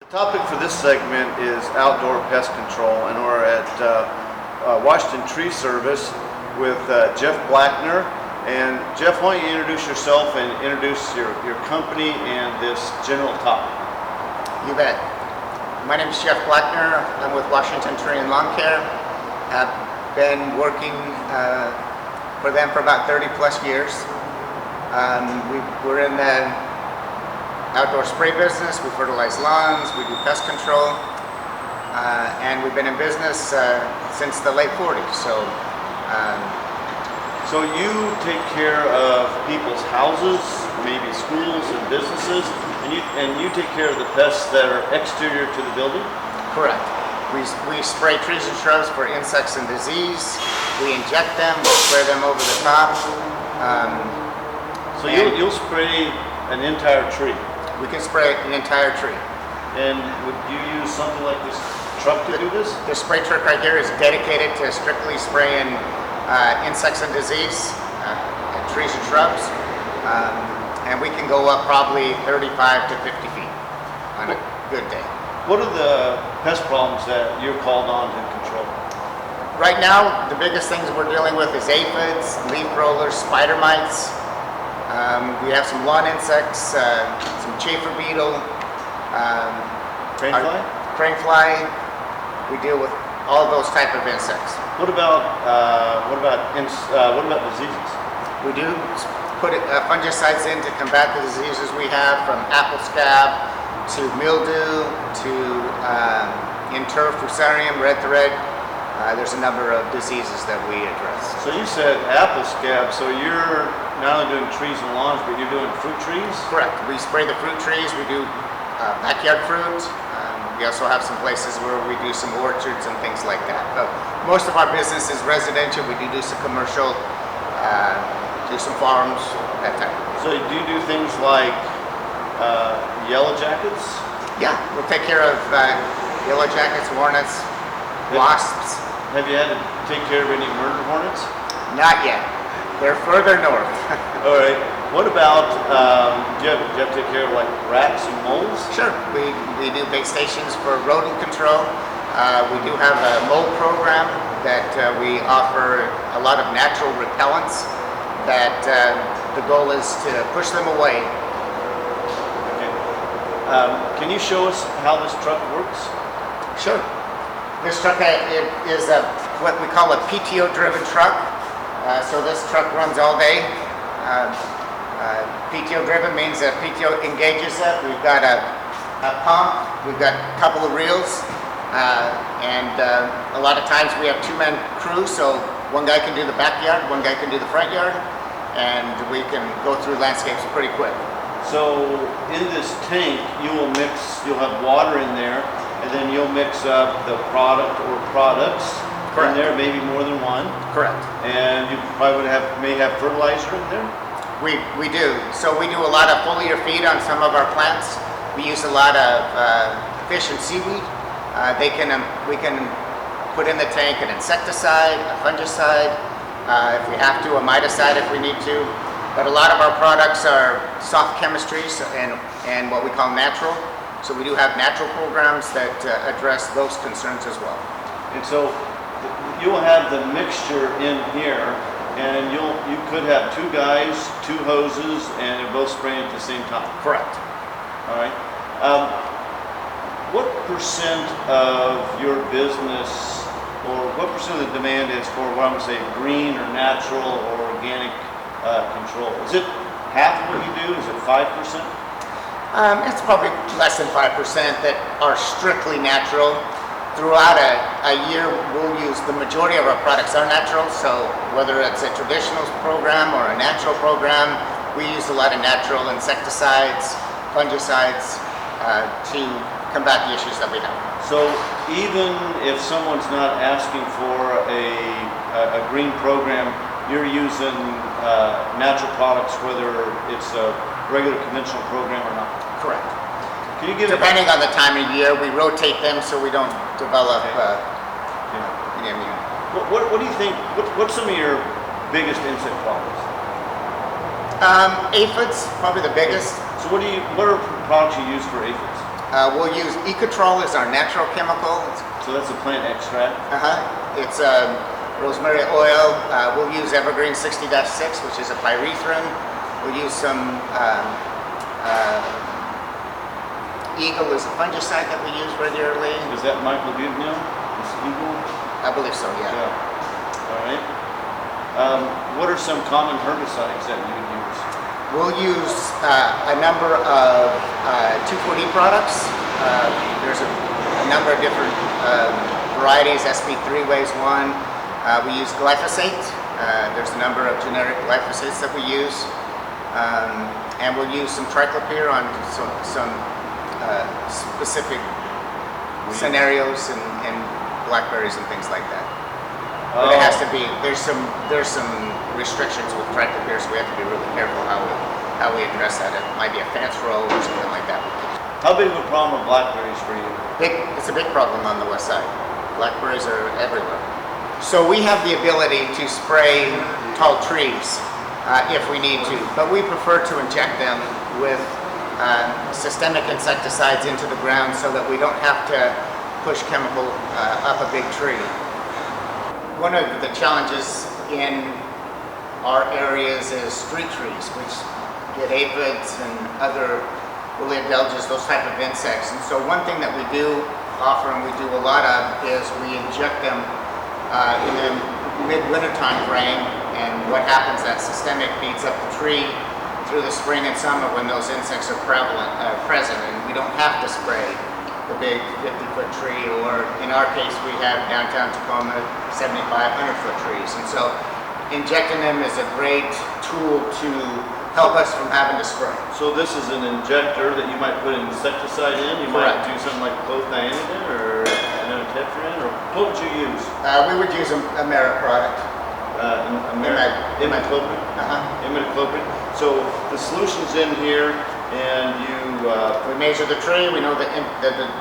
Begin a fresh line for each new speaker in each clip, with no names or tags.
Topic for this segment is outdoor pest control, and we're at Washington Tree Service with Jeff Blackner. And Jeff, why don't you introduce yourself and introduce your company and this general topic?
You bet. My name is Jeff Blackner. I'm with Washington Tree and Lawn Care. I've been working for them for about 30 plus years. We're in the outdoor spray business. We fertilize lawns, we do pest control, and we've been in business since the late 40s.
So you take care of people's houses, maybe schools and businesses, and you take care of the pests that are exterior to the building?
Correct. We spray trees and shrubs for insects and disease. We inject them, we spray them over the top.
So you'll spray an entire tree?
We can spray an entire tree.
And would you use something like this truck to do this?
The spray truck right here is dedicated to strictly spraying insects and disease, trees and shrubs, and we can go up probably 35 to 50 feet on a good day.
What are the pest problems that you're called on to control?
Right now, the biggest things we're dealing with is aphids, leaf rollers, spider mites. We have some lawn insects, some chafer beetle, crane fly. We deal with all those type of insects.
What about diseases?
We do put fungicides in to combat the diseases we have, from apple scab to mildew to in-turf, fusarium, red thread. There's a number of diseases that we address.
So you said apple scab, so you're not only doing trees and lawns, but you're doing fruit trees?
Correct. We spray the fruit trees, we do backyard fruit. We also have some places where we do some orchards and things like that. But most of our business is residential. We do some commercial, do some farms, that type.
So do you do things like yellow jackets?
Yeah, we'll take care of yellow jackets, hornets, wasps.
Have you had to take care of any murder hornets?
Not yet. They're further north.
All right. What about, do you have to take care of like rats and moles?
Sure. We do bait stations for rodent control. We do have a mole program that we offer a lot of natural repellents that the goal is to push them away.
Okay. Can you show us how this truck works?
Sure. This truck is what we call a PTO-driven truck. So this truck runs all day. PTO-driven means that PTO engages it. We've got a pump. We've got a couple of reels. And a lot of times we have two-man crews, so one guy can do the backyard, one guy can do the front yard, and we can go through landscapes pretty quick.
So in this tank, you'll have water in there, and then you'll mix up the product or products.
Correct.
In there, maybe more than one.
Correct.
And you probably may have fertilizer in there?
We do. So we do a lot of foliar feed on some of our plants. We use a lot of fish and seaweed. We can put in the tank an insecticide, a fungicide, if we have to, a miticide if we need to. But a lot of our products are soft chemistries and what we call natural. So we do have natural programs that address those concerns as well.
And so you'll have the mixture in here, and you could have two guys, two hoses, and they're both spraying at the same time.
Correct.
All right. What percent of your business, or what percent of the demand is for what I'm going to say green or natural or organic control? Is it half of what you do? Is it 5%?
It's probably less than 5% that are strictly natural. Throughout a year, we'll use the majority of our products are natural. So whether it's a traditional program or a natural program, we use a lot of natural insecticides, fungicides to combat the issues that we have.
So even if someone's not asking for a green program, you're using natural products, whether it's a regular conventional program or not?
Correct.
Can you give
Depending on the time of year, we rotate them so we don't develop immunity.
What do you think, what's some of your biggest insect problems?
Aphids, probably the biggest.
So what are products you use for aphids?
We'll use Ecotrol as our natural chemical.
So that's a plant extract.
It's rosemary oil. We'll use Evergreen 60-6, which is a pyrethrin. We'll use some Eagle is a fungicide that we use regularly.
Is that myclobutadiene? Is Eagle?
I believe so, yeah.
All right. What are some common herbicides that you would use?
We'll use a number of 2,4-D products. There's a number of different varieties. SP3 weighs one. We use glyphosate. There's a number of generic glyphosates that we use. And we'll use some triclopyr on some specific scenarios and blackberries and things like that. But it has to be, there's some restrictions with triclopyr, so we have to be really careful how we address that. It might be a fence row or something like that.
How big of a problem are blackberries for you?
It's a big problem on the west side. Blackberries are everywhere. So we have the ability to spray tall trees if we need to, but we prefer to inject them with systemic insecticides into the ground so that we don't have to push chemical up a big tree. One of the challenges in our areas is street trees, which get aphids and other Liliadelges, those type of insects. And so one thing that we do offer and we do a lot of is we inject them in the mid-winter time frame, and what happens, that systemic beats up the tree through the spring and summer when those insects are present, and we don't have to spray the big 50-foot tree, or in our case we have downtown Tacoma 7,500-foot trees, and so injecting them is a great tool to help us from having to spray.
So this is an injector that you might put insecticide in? You
Correct.
might do something like clothianidin or inotetrain, or what would you use?
We would use a Merit product.
Imidacloprid? Imidacloprid. So the solution's in here, and you...
we measure the tree, we know the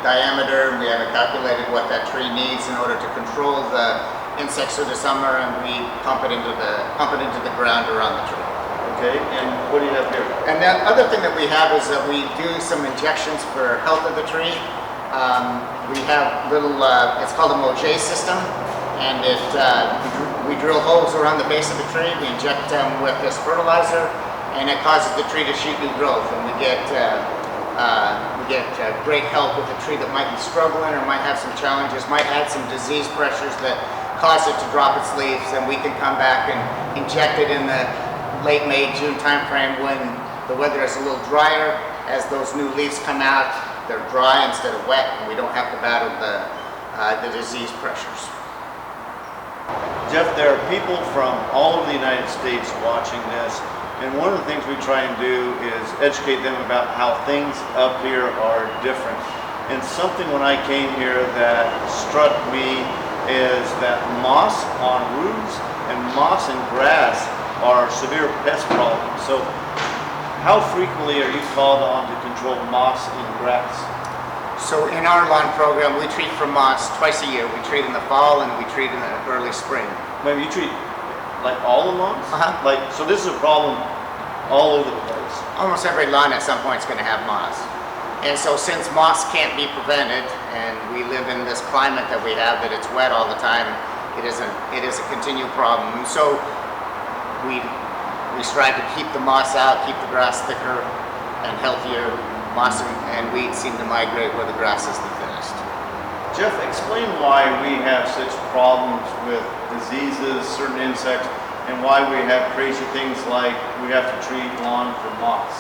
diameter, we have calculated what that tree needs in order to control the insects through the summer, and we pump it into the ground around the tree.
Okay, and what do you have here?
And the other thing that we have is that we do some injections for health of the tree. We have little, it's called a Moget system, and we drill holes around the base of the tree, we inject them with this fertilizer, and it causes the tree to shoot new growth, and we get great help with a tree that might be struggling or might have some challenges, might add some disease pressures that cause it to drop its leaves, and we can come back and inject it in the late May, June time frame when the weather is a little drier. As those new leaves come out, they're dry instead of wet, and we don't have to battle the disease pressures.
Jeff, there are people from all over the United States watching this, and one of the things we try and do is educate them about how things up here are different. And something when I came here that struck me is that moss on roofs and moss and grass are severe pest problems. So how frequently are you called on to control moss in grass?
So in our lawn program, we treat for moss twice a year. We treat in the fall and we treat in the early spring.
Maybe you treat like all the lawns? Like, so this is a problem all over the place.
Almost every lawn at some point is going to have moss. And so since moss can't be prevented, and we live in this climate that we have, that it's wet all the time, it is a continual problem. And so we strive to keep the moss out, keep the grass thicker and healthier. Moss and weeds seem to migrate where the grass is the thinnest.
Jeff, explain why we have such problems with diseases, certain insects, and why we have crazy things like we have to treat lawn for moss.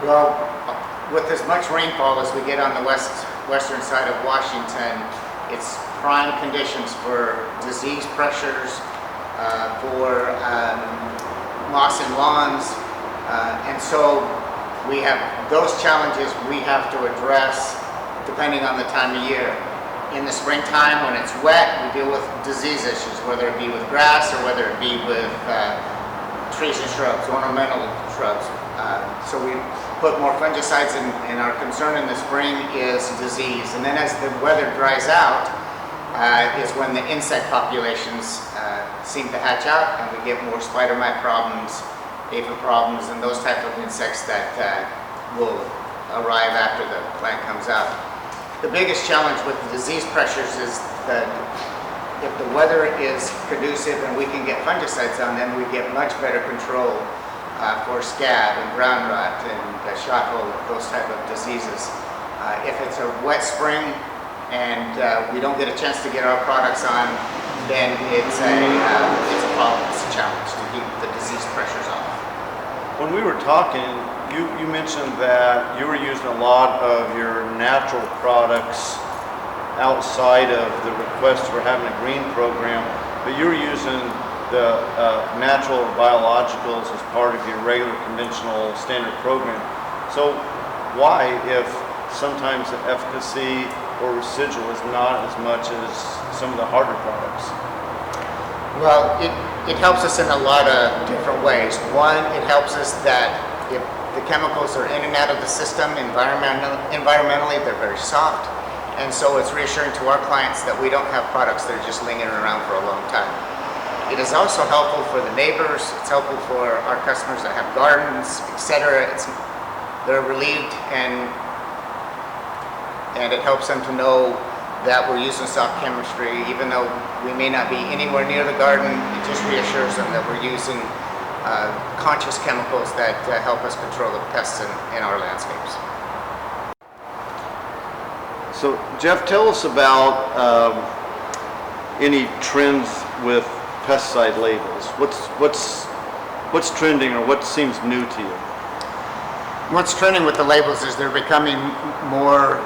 Well, with as much rainfall as we get on the western side of Washington, it's prime conditions for disease pressures, for moss and lawns, and so we have those challenges we have to address depending on the time of year. In the springtime, when it's wet, we deal with disease issues, whether it be with grass or whether it be with trees and shrubs, ornamental shrubs. So we put more fungicides in, and our concern in the spring is disease. And then as the weather dries out, is when the insect populations seem to hatch out, and we get more spider mite problems, aphid problems, and those type of insects that will arrive after the plant comes out. The biggest challenge with the disease pressures is that if the weather is conducive and we can get fungicides on them, we get much better control for scab and brown rot and shot hole, those type of diseases. If it's a wet spring and we don't get a chance to get our products on, then it's a problem, it's a challenge to keep the disease pressures off.
When we were talking, you mentioned that you were using a lot of your natural products outside of the request for having a green program, but you're using the natural biologicals as part of your regular conventional standard program. So why, if sometimes the efficacy or residual is not as much as some of the harder products?
Well, it helps us in a lot of different ways. One, it helps us that if the chemicals are in and out of the system environmentally, they're very soft. And so it's reassuring to our clients that we don't have products that are just lingering around for a long time. It is also helpful for the neighbors. It's helpful for our customers that have gardens, etc. They're relieved, and it helps them to know that we're using soft chemistry. Even though we may not be anywhere near the garden, it just reassures them that we're using conscious chemicals that help us control the pests in our landscapes.
So Jeff, tell us about any trends with pesticide labels. What's trending, or what seems new to you?
What's trending with the labels is they're becoming more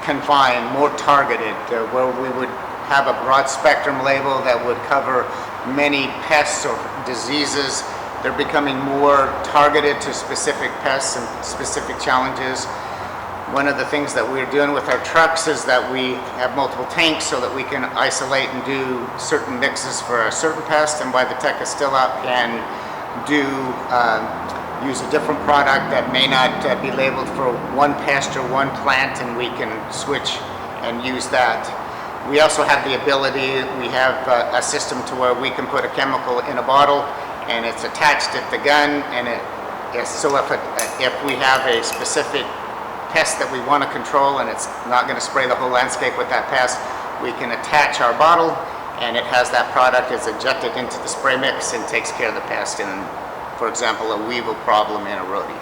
confined, more targeted, where we would have a broad spectrum label that would cover many pests or diseases. They're becoming more targeted to specific pests and specific challenges. One of the things that we're doing with our trucks is that we have multiple tanks so that we can isolate and do certain mixes for a certain pest, and while the tech is still up, and use a different product that may not be labeled for one pest or one plant, and we can switch and use that. We also have the ability, we have a system to where we can put a chemical in a bottle and it's attached at the gun, and so if we have a specific pest that we want to control and it's not going to spray the whole landscape with that pest, we can attach our bottle and it has that product, it's injected into the spray mix and takes care of the pest in, for example, a weevil problem in a rhodie.